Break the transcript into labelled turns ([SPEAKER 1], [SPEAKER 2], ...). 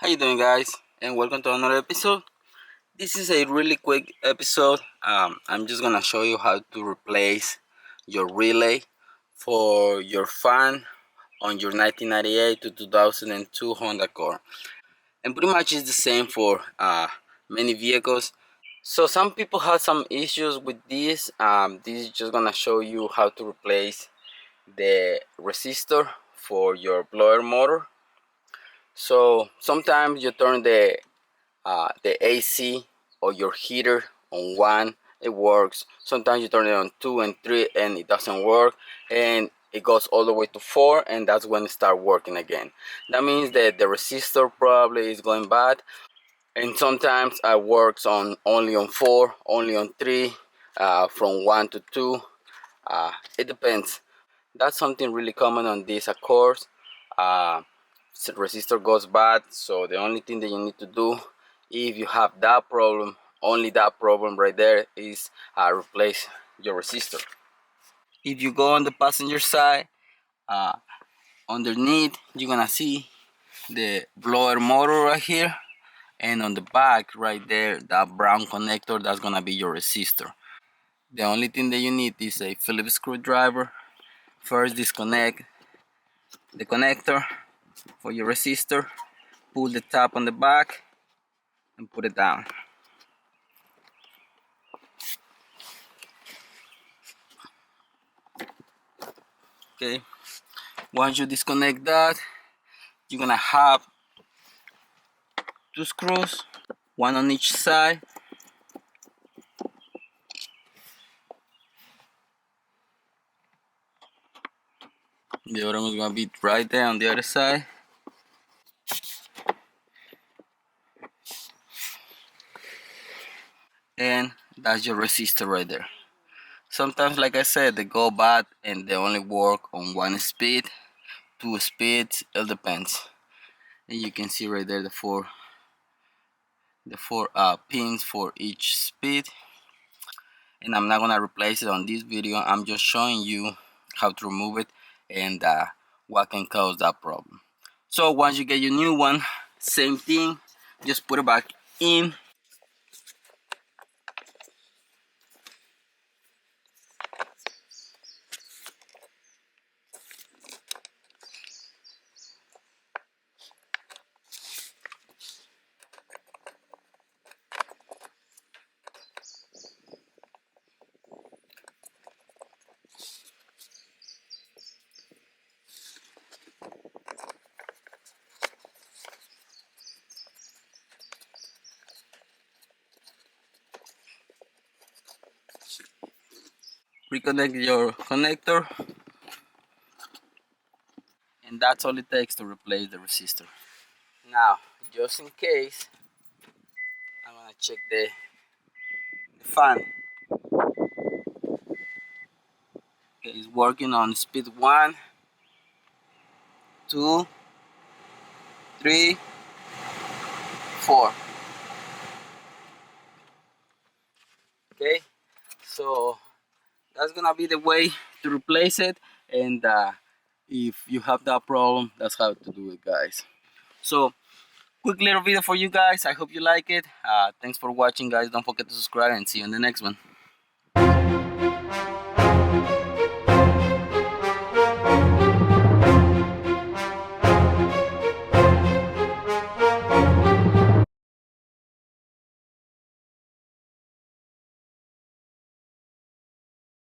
[SPEAKER 1] How you doing, guys? And welcome to another episode. This is a really quick episode. I'm just gonna show you how to replace your relay for your fan on your 1998 to 2002 Honda Accord, and pretty much it's the same for many vehicles. So some people have some issues with this. This is just gonna show you how to replace the resistor for your blower motor. So sometimes you turn the AC or your heater on one, it works. Sometimes you turn it on 2 and 3 and it doesn't work, and it goes all the way to 4, and that's when it starts working again. That means that the resistor probably is going bad. And sometimes it works on only on 4, only on 3, from 1 to 2. It depends. That's something really common on these Accords. uh, Resistor goes bad, so the only thing that you need to do, if you have that problem, only that problem right there, is replace your resistor. If you go on the passenger side, uh, underneath you're gonna see the blower motor right here, and on the back right there, that brown connector, that's gonna be your resistor. The only thing that you need is a Phillips screwdriver. First, disconnect the connector for your resistor, pull the top on the back and put it down. Okay, once you disconnect that, you're gonna have two screws, one on each side. The other one's gonna be right there on the other side. And that's your resistor right there. Sometimes, like I said, they go bad and they only work on one speed, two speeds, it depends. And you can see right there the four pins for each speed. And I'm not gonna replace it on this video. I'm just showing you how to remove it and what can cause that problem. So once you get your new one, same thing, just put it back in. Reconnect your connector, and that's all it takes to replace the resistor. Now, just in case, I'm gonna check the fan. Okay, it's working on speed 1, 2, 3, 4. Okay, so that's gonna be the way to replace it. And if you have that problem, that's how to do it, guys. So quick little video for you guys. I hope you like it. Thanks for watching, guys. Don't forget to subscribe, and see you in the next one.